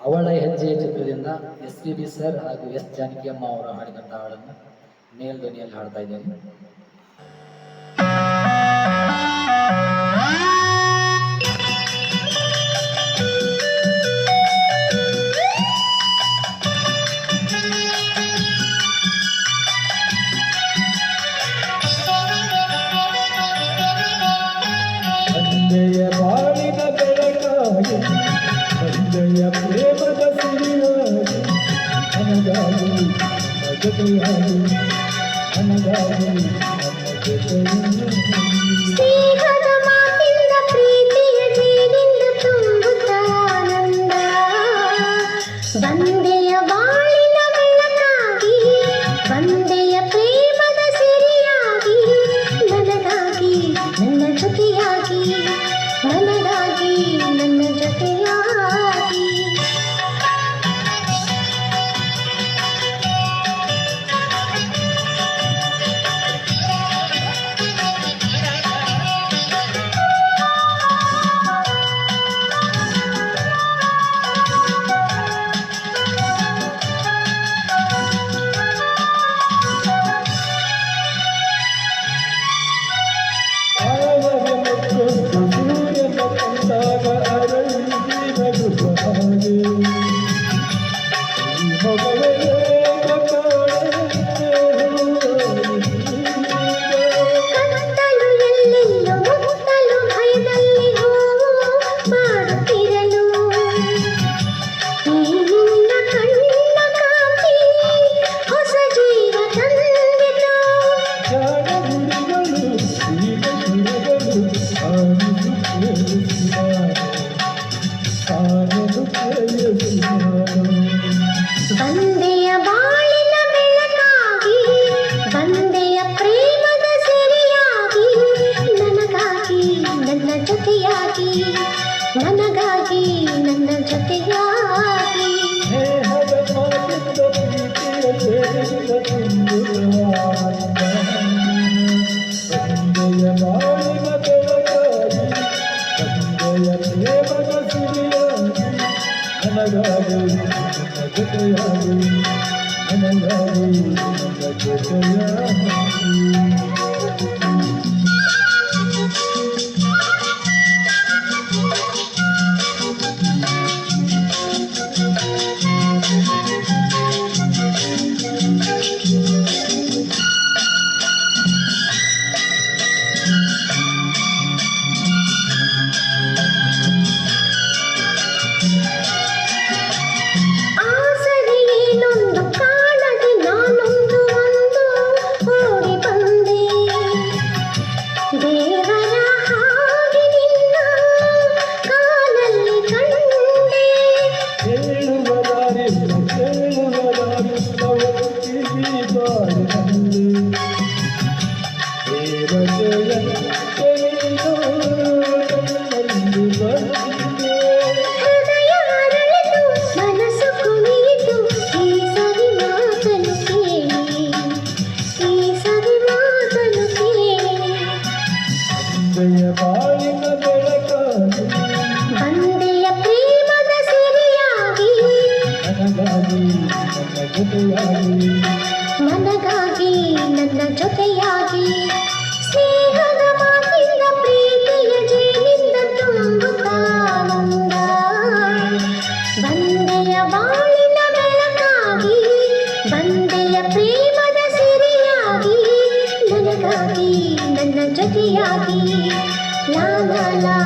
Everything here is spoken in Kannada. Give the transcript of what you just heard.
ಅವಳ ಹೆಜ್ಜೆಯ ಚಿತ್ರದಿಂದ SPB ಸರ್ ಹಾಗೂ ಜಾನಕಿ ಅಮ್ಮ ಅವರು ಹಾಡಿದಂಥ ಹಾಡನ್ನು ಮೇಲ್ಧ್ವನಿಯಲ್ಲಿ ಹಾಡ್ತಾ ಇದ್ದೇನೆ. ಸಂಜೆಯ ಬಾಳಿನ ಬೆಳಕಾಗಿ ಸಂಜೆಯ ಪ್ರೇಮದ ಸಿರಿಯಾಗಿ ನನಗಾಗಿ ಜೊತೆಯಾಗಿ ನನಗಾಗಿ ನನ್ನ ಜೊತೆಯಾಗಿ ಸ್ನೇಹದ ಮಾತಿಂದ ಪ್ರೀತಿಯ ಜೀವಿಂದ ತುಂಬುತ್ತಾನಂದ ಬಂದೆಯ ಬಾಳಿನ ಬೆಳಕಾಗಿ ಬಂದೆಯ ಪ್ರೇಮದ ಸಿರಿಯಾಗಿ ನನಗಾಗಿ ನನ್ನ ಜೊತೆಯಾಗಿ ನನಗಾಗಿ ನನ್ನ ಜೊತೆಯಾಗಿ ಬಂದೆಯ ಬಾಳಿನ ಬೆಳಕಾಗಿ ಬಂದೆಯ ಪ್ರೇಮದ ಸಿರಿಯಾಗಿ ನನಗಾಗಿ ನನ್ನ ಜೊತೆಯಾಗಿ ನನಗಾಗಿ ನನ್ನ ಜೊತೆಯಾಗಿ ಸ್ನೇಹದ ಮಾತಿಂದ ಪ್ರೀತಿಯ ಜೇನಿಂದ ತುಂಬುತ್ತಾನಂದ ಸಂಜೆಯ ಬಾಳಿನ ಬೆಳಕಾಗಿ ಸಂಜೆಯ ಪ್ರೇಮದ ಸಿರಿಯಾಗಿ ನನಗಾಗಿ ನನ್ನ ಜೊತೆಯಾಗಿ ನನಗಾಗಿ ನನ್ನ ಜೊತೆಯಾಗಿ ಆಸರೆ ಏನೊಂದು ಕಾಣದೆ ನಾನೊಂದು ಒಂದು ಓಡಿ ಬಂದೆ ದೇವರ ಹಾಗೆ ನಿನ್ನ ಕಾಲಲ್ಲಿ ಕಂಡೆ ಹೇಳುವದಾರಿಲ್ಲ ಒಟ್ಟಿಗೆ ಬಾಳಿನಲ್ಲಿ ದೇವತೆಯಂತೆ ನೀನು ನನ್ನಲ್ಲಿ ಬಂದೆ. ಹೃದಯ ಅರಳಿತು ಮನಸ್ಸು ಕುಣಿಯಿತು ಈ ಸರಿ ಮಾತನ್ನು ಕೇಳಿ ಈ ಸರಿ ಮಾತನ್ನು ಕೇಳಿ ಸಂಜೆಯ ಬಾಳಿನ ಬೆಳಕಾಗಿ ಬಂದೆಯ ಪ್ರೇಮದ ಸಿರಿಯಾಗಿ ನನಗಾಗಿ ನನ್ನ ಜೊತೆಯಾಗಿ ನನಗಾಗಿ ನನ್ನ ಜೊತೆಯಾಗಿ ಸ್ನೇಹದ ಮಾತಿಂದ ಪ್ರೀತಿಯ ಜೇನಿಂದ ತುಂಬುತ್ತಾನಂದ ಬಂದೆಯ ಬಾಳಿನ ಬೆಳಕಾಗಿ ಬಂದೆಯ ಪ್ರೇಮದ ಸಿರಿಯಾಗಿ ನನಗಾಗಿ ನನ್ನ ಜೊತೆಯಾಗಿ ಲಾ ಲಾ ಲಾ